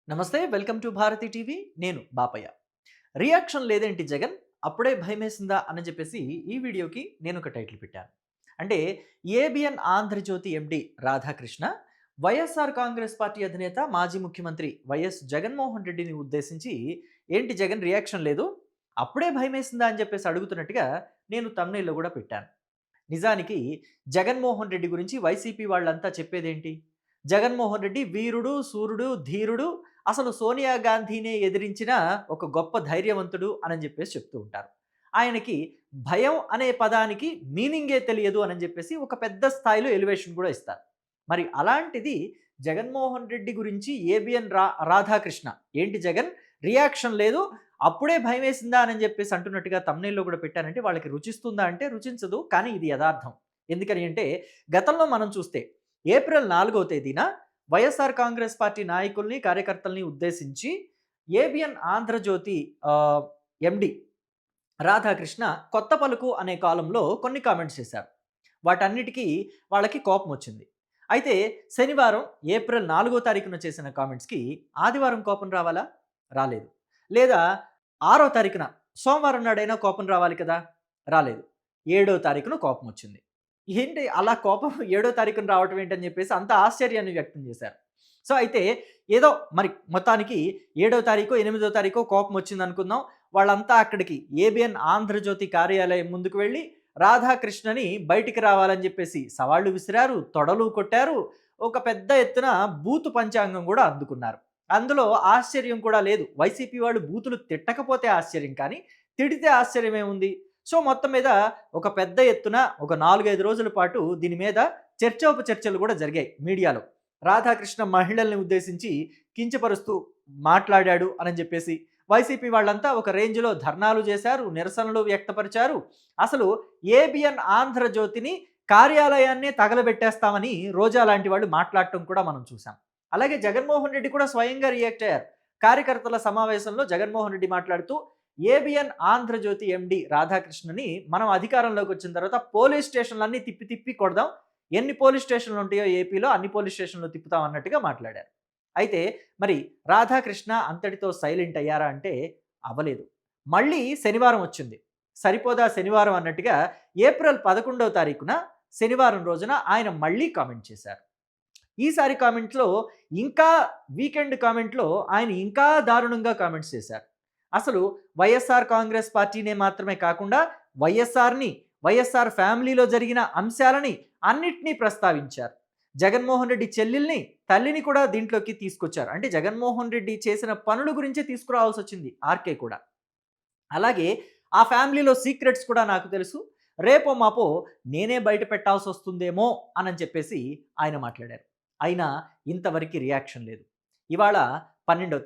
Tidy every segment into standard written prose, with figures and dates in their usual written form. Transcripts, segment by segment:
నమస్తే. Welcome to Bharathi TV. నేను Bapayya. Reaction లేదేంటి జగన్? అప్పుడే భయమేసిందా అని చెప్పేసి ఈ వీడియోకి నేను ఒక టైటిల్ పెట్టాను. అంటే ఏబిఎన్ ఆంధ్రజ్యోతి ఎండి రాధాకృష్ణ వైఎస్ఆర్ కాంగ్రెస్ పార్టీ అధినేత మాజీ ముఖ్యమంత్రి వైఎస్ జగన్మోహన్ రెడ్డిని ఉద్దేశించి ఏంటి జగన్ రియాక్షన్ లేదు? అప్పుడే భయమేసిందా అని చెప్పేసి అడుగుతున్నట్టుగా నేను థంబ్‌నెయిల్‌లో కూడా పెట్టాను. నిజానికి జగన్మోహన్ రెడ్డి గురించి వైసీపీ వాళ్ళంతా చెప్పేదేంటి? జగన్మోహన్ రెడ్డి వీరుడు, సూర్యుడు, ధీరుడు, అసలు సోనియా గాంధీనే ఎదిరించిన ఒక గొప్ప ధైర్యవంతుడు అని చెప్పేసి చెప్తూ ఉంటారు. ఆయనకి భయం అనే పదానికి మీనింగే తెలియదు అని చెప్పేసి ఒక పెద్ద స్థాయిలో ఎలివేషన్ కూడా ఇస్తారు. మరి అలాంటిది జగన్మోహన్ రెడ్డి గురించి ఏబిఎన్ రాధాకృష్ణ ఏంటి జగన్ రియాక్షన్ లేదు, అప్పుడే భయమేసిందా అని చెప్పేసి అంటున్నట్టుగా థంబ్‌నెయిల్‌లో కూడా పెట్టానంటే వాళ్ళకి రుచిస్తుందా అంటే రుచించదు. కానీ ఇది యదార్థం. ఎందుకని అంటే గతంలో మనం చూస్తే ఏప్రిల్ 4వ తేదీన వైఎస్ఆర్ కాంగ్రెస్ పార్టీ నాయకుల్ని, కార్యకర్తల్ని ఉద్దేశించి ఏబిఎన్ ఆంధ్రజ్యోతి ఎండి రాధాకృష్ణ కొత్త పలుకు అనే కాలంలో కొన్ని కామెంట్స్ చేశారు. వాటన్నిటికీ వాళ్ళకి కోపమొచ్చింది. అయితే శనివారం ఏప్రిల్ 4వ తారీఖున చేసిన కామెంట్స్‌కి ఆదివారం కోపం రావాలా? రాలేదు. లేదా 6వ తారీఖున సోమవారం నాడైనా కోపం రావాలి కదా! రాలేదు. 7వ తారీఖున కోపమొచ్చింది. ఏంటి అలా కోపం 7వ తారీఖున రావటం ఏంటని చెప్పేసి అంత ఆశ్చర్యాన్ని వ్యక్తం చేశారు. సో, అయితే ఏదో మరి మొత్తానికి 7వ తారీఖో, 8వ తారీఖో కోపమొచ్చిందనుకుందాం. వాళ్ళంతా అక్కడికి ఏబిఎన్ ఆంధ్రజ్యోతి కార్యాలయం ముందుకు వెళ్లి రాధాకృష్ణని బయటికి రావాలని చెప్పేసి సవాళ్లు విసిరారు, తొడలు కొట్టారు. ఒక పెద్ద ఎత్తున బూతు పంచాంగం కూడా అందుకున్నారు. అందులో ఆశ్చర్యం కూడా లేదు. వైసీపీ వాళ్ళు బూతులు తిట్టకపోతే ఆశ్చర్యం కానీ, తిడితే ఆశ్చర్యమేముంది? సో, మొత్తం మీద ఒక పెద్ద ఎత్తున ఒక 4, 5 రోజుల పాటు దీని మీద చర్చోపచర్చలు కూడా జరిగాయి మీడియాలో. రాధాకృష్ణ మహిళల్ని ఉద్దేశించి కించపరుస్తూ మాట్లాడాడు అని చెప్పేసి వైసీపీ వాళ్ళంతా ఒక రేంజ్‌లో ధర్నాలు చేశారు, నిరసనలు వ్యక్తపరిచారు. అసలు ఏబిఎన్ ఆంధ్రజ్యోతిని కార్యాలయాన్నే తగలబెట్టేస్తామని రోజా లాంటి వాళ్ళు మాట్లాడటం కూడా మనం చూసాం. అలాగే జగన్మోహన్ రెడ్డి కూడా స్వయంగా రియాక్ట్ అయ్యారు. కార్యకర్తల సమావేశంలో జగన్మోహన్ రెడ్డి మాట్లాడుతూ ఏబిఎన్ ఆంధ్రజ్యోతి ఎండి రాధాకృష్ణని మనం అధికారంలోకి వచ్చిన తర్వాత పోలీస్ స్టేషన్‌లన్నీ తిప్పి తిప్పి కొడదాం. ఎన్ని పోలీస్ స్టేషన్‌లు ఉంటాయో ఏపీలో అన్ని పోలీస్ స్టేషన్‌లు తిప్పుతాం అన్నట్టుగా మాట్లాడారు. అయితే మరి రాధాకృష్ణ అంతటితో సైలెంట్ అయ్యారా అంటే అవ్వలేదు. మళ్ళీ శనివారం వచ్చింది. సరిపోదా శనివారం అన్నట్టుగా ఏప్రిల్ 11వ తారీఖున శనివారం రోజున ఆయన మళ్ళీ కామెంట్ చేశారు. ఈసారి కామెంట్‌లో ఇంకా వీకెండ్ కామెంట్‌లో ఆయన ఇంకా దారుణంగా కామెంట్స్ చేశారు. అసలు వైఎస్ఆర్ కాంగ్రెస్ పార్టీనే మాత్రమే కాకుండా వైఎస్ఆర్‌ని, వైఎస్ఆర్ ఫ్యామిలీలో జరిగిన అంశాలని అన్నిటిని ప్రస్తావించారు. జగన్మోహన్ రెడ్డి చెల్లెల్ని, తల్లిని కూడా దీంట్లోకి తీసుకొచ్చారు. అంటే జగన్మోహన్ రెడ్డి చేసిన పనుల గురించే తీసుకురావాల్సొచ్చింది ఆర్‌కే కూడా. అలాగే ఆ ఫ్యామిలీలో సీక్రెట్స్ కూడా నాకు తెలుసు. రేపో మాపో నేనే బయట పెట్టాల్సొస్తుందేమో అనని చెప్పేసి ఆయన మాట్లాడారు. అయినా ఇంతవరకి రియాక్షన్ లేదు. ఇవాళ 13వ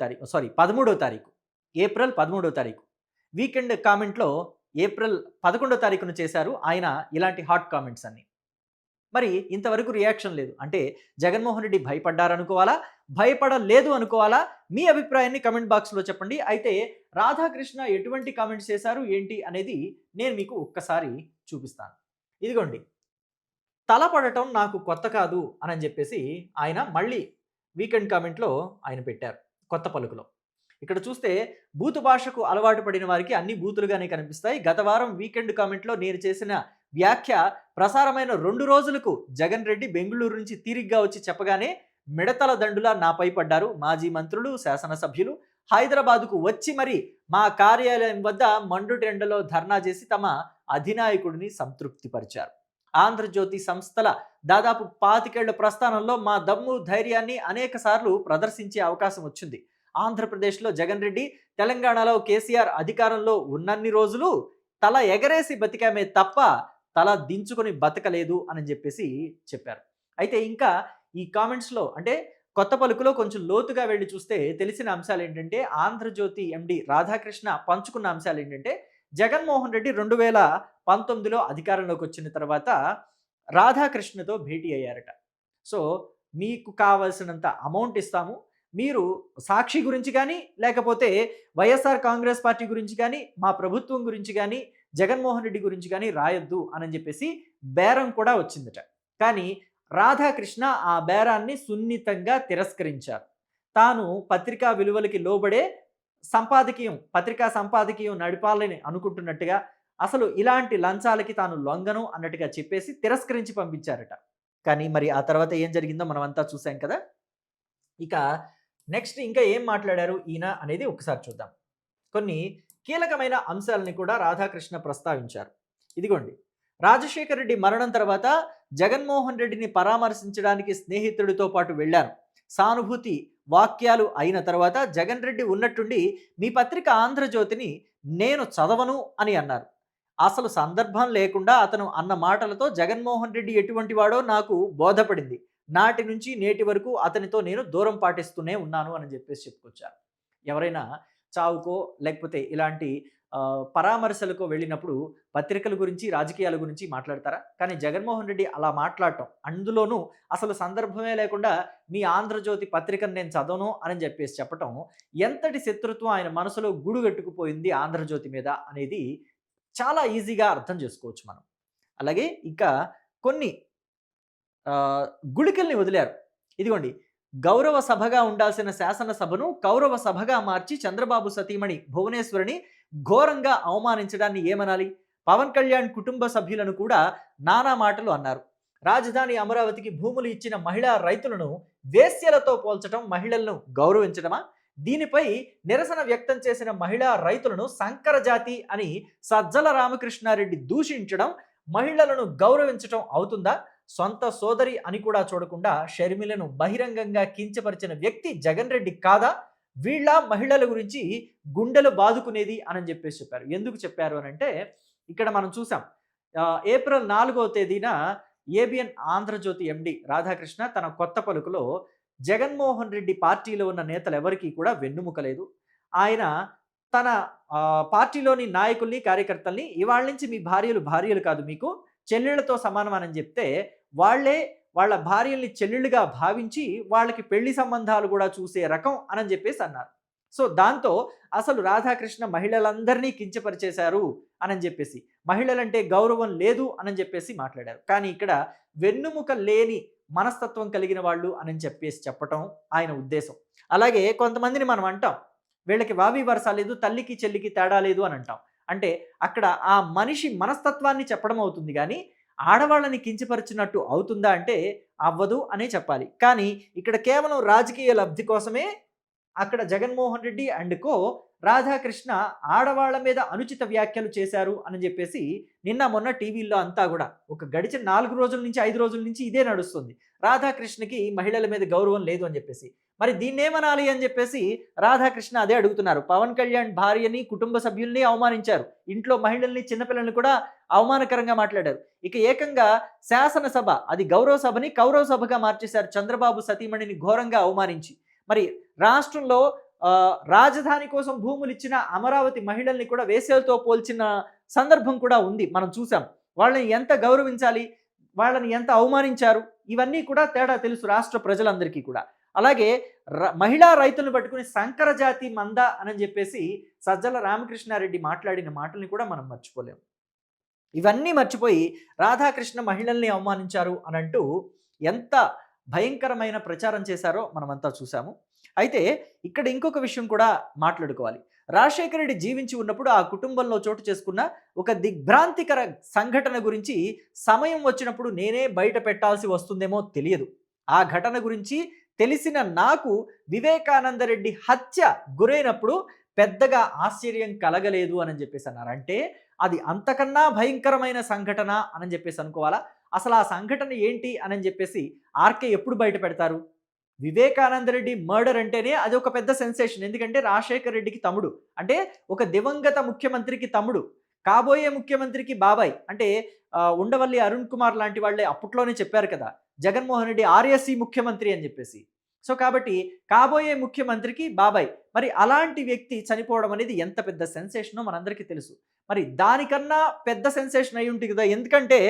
తారీఖు. ఏప్రిల్ 13వ తారీఖు. వీకెండ్ కామెంట్‌లో ఏప్రిల్ 11వ తారీఖున చేశారు ఆయన ఇలాంటి హాట్ కామెంట్స్ అన్నీ. మరి ఇంతవరకు రియాక్షన్ లేదు. అంటే జగన్మోహన్ రెడ్డి భయపడ్డారనుకోవాలా? భయపడలేదు అనుకోవాలా? మీ అభిప్రాయాన్ని కామెంట్ బాక్స్‌లో చెప్పండి. అయితే రాధాకృష్ణ ఎటువంటి కామెంట్స్ చేశారు, ఏంటి అనేది నేను మీకు ఒక్కసారి చూపిస్తాను. ఇదిగోండి. తలపడటం నాకు కొత్త కాదు అనని జెప్పేసి ఆయన మళ్ళీ వీకెండ్ కామెంట్‌లో ఆయన పెట్టారు. కొత్త పలుకులో. ఇక్కడ చూస్తే బూతు భాషకు అలవాటు పడిన వారికి అన్ని బూతులుగానే కనిపిస్తాయి. గత వారం వీకెండ్ కామెంట్‌లో నేను చేసిన వ్యాఖ్య ప్రసారమైన 2 రోజులకు జగన్ రెడ్డి బెంగుళూరు నుంచి తీరిగ్గా వచ్చి చెప్పగానే మిడతల దండులా నాపై పడ్డారు. మాజీ మంత్రులు, శాసనసభ్యులు హైదరాబాద్‌కు వచ్చి మరి మా కార్యాలయం వద్ద మండుటెండలో ధర్నా చేసి తమ అధినాయకుడిని సంతృప్తిపరిచారు. ఆంధ్రజ్యోతి సంస్థల దాదాపు 25 ఏళ్ల ప్రస్థానంలో మా దమ్ము, ధైర్యాన్ని అనేక సార్లు ప్రదర్శించే అవకాశం వచ్చింది. ఆంధ్రప్రదేశ్‌లో జగన్ రెడ్డి, తెలంగాణలో కేసీఆర్ అధికారంలో ఉన్నన్ని రోజులు తల ఎగరేసి బతికామే తప్ప తల దించుకొని బతకలేదు అని చెప్పేసి చెప్పారు. అయితే ఇంకా ఈ కామెంట్స్‌లో అంటే కొత్త పలుకులో కొంచెం లోతుగా వెళ్లి చూస్తే తెలిసిన అంశాలేంటంటే ఆంధ్రజ్యోతి ఎండీ రాధాకృష్ణ పంచుకున్న అంశాలేంటంటే జగన్మోహన్ రెడ్డి 2019లో అధికారంలోకి వచ్చిన తర్వాత రాధాకృష్ణతో భేటీ అయ్యారట. సో, మీకు కావాల్సినంత అమౌంట్ ఇస్తాము. మీరు సాక్షి గురించి గానీ, లేకపోతే వైఎస్ఆర్ కాంగ్రెస్ పార్టీ గురించి గానీ, మా ప్రభుత్వం గురించి గానీ, జగన్మోహన్ రెడ్డి గురించి గానీ రాయొద్దు అనని జెప్పేసి బేరం కూడా వచ్చిందట. కానీ రాధాకృష్ణ ఆ బేరాన్ని సున్నితంగా తిరస్కరించారు. తాను పత్రికా విలువలకి లోబడే పత్రికా సంపాదకీయం నడిపాలని అనుకుంటున్నట్టుగా, అసలు ఇలాంటి లంచాలకి తాను లొంగను అన్నట్టుగా చెప్పేసి తిరస్కరించి పంపించారట. కానీ మరి ఆ తర్వాత ఏం జరిగిందో మనమంతా చూసాం కదా! ఇక నెక్స్ట్ ఇంకా ఏం మాట్లాడారు ఈయన అనేది ఒకసారి చూద్దాం. కొన్ని కీలకమైన అంశాలని కూడా రాధాకృష్ణ ప్రస్తావించారు. ఇదిగోండి. రాజశేఖర రెడ్డి మరణం తర్వాత జగన్మోహన్ రెడ్డిని పరామర్శించడానికి స్నేహితుడితో పాటు వెళ్లాను. సానుభూతి వాక్యాలు అయిన తర్వాత జగన్ రెడ్డి ఉన్నట్టుండి మీ పత్రిక ఆంధ్రజ్యోతిని నేను చదవను అని అన్నారు. అసలు సందర్భం లేకుండా అతను అన్న మాటలతో జగన్మోహన్ రెడ్డి ఎటువంటి వాడో నాకు బోధపడింది. నాటి నుంచి నేటి వరకు అతనితో నేను దూరం పాటిస్తూనే ఉన్నాను అని చెప్పేసి చెప్పుకొచ్చారు. ఎవరైనా చావుకో లేకపోతే ఇలాంటి పరామర్శలకు వెళ్ళినప్పుడు పత్రికల గురించి, రాజకీయాల గురించి మాట్లాడతారా? కానీ జగన్మోహన్ రెడ్డి అలా మాట్లాడటం, అందులోనూ అసలు సందర్భమే లేకుండా మీ ఆంధ్రజ్యోతి పత్రికను నేను చదవను అని చెప్పేసి చెప్పటం, ఎంతటి శత్రుత్వం ఆయన మనసులో గూడుగట్టుకుపోయింది ఆంధ్రజ్యోతి మీద అనేది చాలా ఈజీగా అర్థం చేసుకోవచ్చు మనం. అలాగే ఇంకా కొన్ని గుళికల్ని వదిలారు. ఇదిగోండి, గౌరవ సభగా ఉండాల్సిన శాసనసభను కౌరవ సభగా మార్చి చంద్రబాబు సతీమణి భువనేశ్వరిని ఘోరంగా అవమానించడాన్ని ఏమనాలి? పవన్ కళ్యాణ్ కుటుంబ సభ్యులను కూడా నానా మాటలు అన్నారు. రాజధాని అమరావతికి భూములు ఇచ్చిన మహిళా రైతులను వేశ్యలతో పోల్చడం మహిళలను గౌరవించడమా? దీనిపై నిరసన వ్యక్తం చేసిన మహిళా రైతులను సంకరజాతి అని సజ్జల రామకృష్ణారెడ్డి దూషించడం మహిళలను గౌరవించడం అవుతుందా? సొంత సోదరి అని కూడా చూడకుండా షర్మిలను బహిరంగంగా కించపరిచిన వ్యక్తి జగన్ రెడ్డి కాదా? వీళ్ళ మహిళల గురించి గుండెలు బాదుకునేది అని చెప్పేసి చెప్పారు. ఎందుకు చెప్పారు అని అంటే, ఇక్కడ మనం చూసాం. ఏప్రిల్ 4వ తేదీన ఏబిఎన్ ఆంధ్రజ్యోతి ఎండి రాధాకృష్ణ తన కొత్త పలుకులో జగన్మోహన్ రెడ్డి పార్టీలో ఉన్న నేతలు ఎవరికీ కూడా వెన్నుముక లేదు. ఆయన తన పార్టీలోని నాయకుల్ని, కార్యకర్తల్ని ఇవాళ నుంచి మీ భార్యలు కాదు, మీకు చెల్లెళ్లతో సమానం అని చెప్తే వాళ్ళే వాళ్ళ భార్యల్ని చెల్లెళ్ళుగా భావించి వాళ్ళకి పెళ్లి సంబంధాలు కూడా చూసే రకం అని చెప్పేసి అన్నారు. సో దాంతో అసలు రాధాకృష్ణ మహిళలందరినీ కించపరిచేశారు అని చెప్పేసి, మహిళలంటే గౌరవం లేదు అని చెప్పేసి మాట్లాడారు. కానీ ఇక్కడ వెన్నుముక లేని మనస్తత్వం కలిగిన వాళ్ళు అని చెప్పేసి చెప్పటం ఆయన ఉద్దేశం. అలాగే కొంతమందిని మనం అంటాం, వీళ్ళకి వావి వరస లేదు, తల్లికి చెల్లికి తేడా లేదు అని అంటాం. అంటే అక్కడ ఆ మనిషి మనస్తత్వాన్ని చెప్పడం అవుతుంది కానీ ఆడవాళ్ళని కించపరిచినట్టు అవుతుందా అంటే అవ్వదు అనే చెప్పాలి. కానీ ఇక్కడ కేవలం రాజకీయ లబ్ధి కోసమే అక్కడ జగన్మోహన్ రెడ్డి అండ్ కో రాధాకృష్ణ ఆడవాళ్ల మీద అనుచిత వ్యాఖ్యలు చేశారు అని చెప్పేసి నిన్న మొన్న టీవీల్లో అంతా కూడా ఒక గడిచిన 4 రోజుల నుంచి 5 రోజుల నుంచి ఇదే నడుస్తుంది. రాధాకృష్ణకి మహిళల మీద గౌరవం లేదు అని చెప్పేసి, మరి దీన్నేమనాలి అని చెప్పేసి రాధాకృష్ణ అదే అడుగుతున్నారు. పవన్ కళ్యాణ్ భార్యని, కుటుంబ సభ్యుల్ని అవమానించారు, ఇంట్లో మహిళల్ని, చిన్నపిల్లల్ని కూడా అవమానకరంగా మాట్లాడారు. ఇక ఏకంగా శాసనసభ, అది గౌరవ సభని కౌరవ సభగా మార్చేశారు చంద్రబాబు సతీమణిని ఘోరంగా అవమానించి. మరి రాష్ట్రంలో రాజధాని కోసం భూములు ఇచ్చిన అమరావతి మహిళల్ని కూడా వేశ్యలతో పోల్చిన సందర్భం కూడా ఉంది, మనం చూసాం. వాళ్ళని ఎంత గౌరవించాలి, వాళ్ళని ఎంత అవమానించారు, ఇవన్నీ కూడా తేడా తెలుసు రాష్ట్ర ప్రజలందరికీ కూడా. అలాగే మహిళా రైతులను పట్టుకుని సంకర జాతి మంద అని చెప్పేసి సజ్జల రామకృష్ణారెడ్డి మాట్లాడిన మాటల్ని కూడా మనం మర్చిపోలేము. ఇవన్నీ మర్చిపోయి రాధాకృష్ణ మహిళల్ని అవమానించారు అని అంటూ ఎంత భయంకరమైన ప్రచారం చేశారో మనమంతా చూసాము. అయితే ఇక్కడ ఇంకొక విషయం కూడా మాట్లాడుకోవాలి. రాజశేఖర రెడ్డి జీవించి ఉన్నప్పుడు ఆ కుటుంబంలో చోటు చేసుకున్న ఒక దిగ్భ్రాంతికర సంఘటన గురించి సమయం వచ్చినప్పుడు నేనే బయట పెట్టాల్సి వస్తుందేమో తెలియదు. ఆ ఘటన గురించి తెలిసిన నాకు వివేకానంద రెడ్డి హత్య గురైనప్పుడు పెద్దగా ఆశ్చర్యం కలగలేదు అని చెప్పేసి అన్నారు. అంటే అది అంతకన్నా భయంకరమైన సంఘటన అని చెప్పేసి అనుకోవాలా? అసలు ఆ సంఘటన ఏంటి అని చెప్పేసి ఆర్కే ఎప్పుడు బయట పెడతారు? వివేకానంద రెడ్డి మర్డర్ అంటేనే అది ఒక పెద్ద సెన్సేషన్. ఎందుకంటే రాజశేఖర రెడ్డికి తమ్ముడు, అంటే ఒక దివంగత ముఖ్యమంత్రికి తమ్ముడు, కాబోయే ముఖ్యమంత్రికి బాబాయ్. అంటే ఉండవల్లి అరుణ్ కుమార్ లాంటి వాళ్ళే అప్పట్లోనే చెప్పారు కదా, జగన్మోహన్ రెడ్డి ఆర్ఎస్సి ముఖ్యమంత్రి అని చెప్పేసి. సో కాబట్టి కాబోయే ముఖ్యమంత్రికి బాబాయ్. మరి అలాంటి వ్యక్తి చనిపోవడం అనేది ఎంత పెద్ద సెన్సేషనో మనందరికీ తెలుసు. మరి దానికన్నా పెద్ద సెన్సేషన్ అయి ఉంటుంది కదా. ఎందుకంటే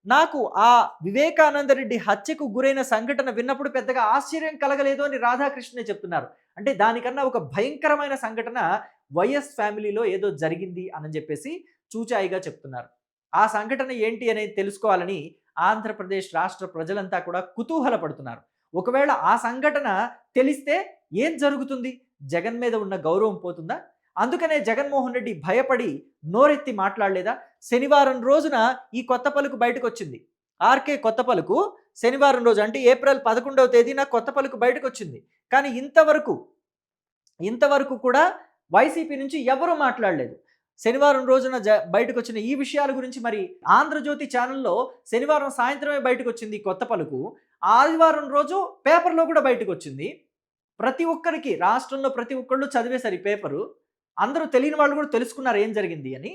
నాకు ఆ వివేకానంద రెడ్డి హత్యకు గురైన సంఘటన విన్నప్పుడు పెద్దగా ఆశ్చర్యం కలగలేదు అని రాధాకృష్ణనే చెప్తున్నారు. అంటే దానికన్నా ఒక భయంకరమైన సంఘటన వైఎస్ ఫ్యామిలీలో ఏదో జరిగింది అని చెప్పేసి చూచాయిగా చెప్తున్నారు. ఆ సంఘటన ఏంటి అనేది తెలుసుకోవాలని ఆంధ్రప్రదేశ్ రాష్ట్ర ప్రజలంతా కూడా కుతూహల పడుతున్నారు. ఒకవేళ ఆ సంఘటన తెలిస్తే ఏం జరుగుతుంది? జగన్ మీద ఉన్న గౌరవం పోతుందా? అందుకనే జగన్మోహన్ రెడ్డి భయపడి నోరెత్తి మాట్లాడలేదా? శనివారం రోజున ఈ కొత్త పలుకు బయటకొచ్చింది. ఆర్‌కే కొత్త పలుకు శనివారం రోజు అంటే ఏప్రిల్ 11వ తేదీన కొత్త పలుకు బయటకొచ్చింది. కానీ ఇంతవరకు కూడా వైసీపీ నుంచి ఎవరు మాట్లాడలేదు. శనివారం రోజున బయటకొచ్చిన ఈ విషయాల గురించి మరి ఆంధ్రజ్యోతి ఛానెల్‌లో శనివారం సాయంత్రమే బయటకొచ్చింది ఈ కొత్త పలుకు. ఆదివారం రోజు పేపర్‌లో కూడా బయటకొచ్చింది. ప్రతి ఒక్కరికి రాష్ట్రంలో ప్రతి ఒక్కళ్ళు చదివేశారు ఈ పేపరు. అందరూ తెలియని వాళ్ళు కూడా తెలుసుకున్నారు ఏం జరిగింది అని.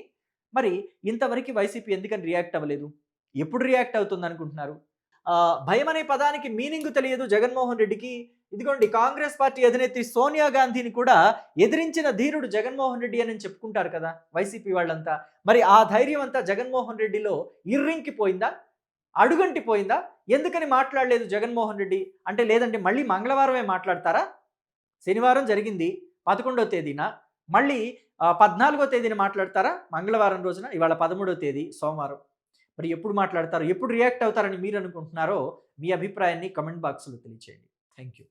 మరి ఇంతవరకు వైసీపీ ఎందుకని రియాక్ట్ అవ్వలేదు? ఎప్పుడు రియాక్ట్ అవుతుందనుకుంటున్నారు? భయం అనే పదానికి మీనింగ్ తెలియదు జగన్మోహన్ రెడ్డికి. ఇదిగోండి కాంగ్రెస్ పార్టీ అధినేత్రి సోనియా గాంధీని కూడా ఎదిరించిన ధీరుడు జగన్మోహన్ రెడ్డి అని చెప్పుకుంటారు కదా వైసీపీ వాళ్ళంతా. మరి ఆ ధైర్యం అంతా జగన్మోహన్ రెడ్డిలో ఇర్రింకిపోయిందా? అడుగంటిపోయిందా? ఎందుకని మాట్లాడలేదు జగన్మోహన్ రెడ్డి? అంటే లేదంటే మళ్ళీ మంగళవారమే మాట్లాడతారా? శనివారం జరిగింది 11వ తేదీన. మళ్ళీ 14వ తేదీన మాట్లాడతారా? మంగళవారం రోజున. ఇవాళ 13వ తేదీ సోమవారం. మరి ఎప్పుడు మాట్లాడతారు? ఎప్పుడు రియాక్ట్ అవుతారని మీరు అనుకుంటున్నారో మీ అభిప్రాయాన్ని కామెంట్ బాక్స్‌లో తెలియచేయండి. Thank you.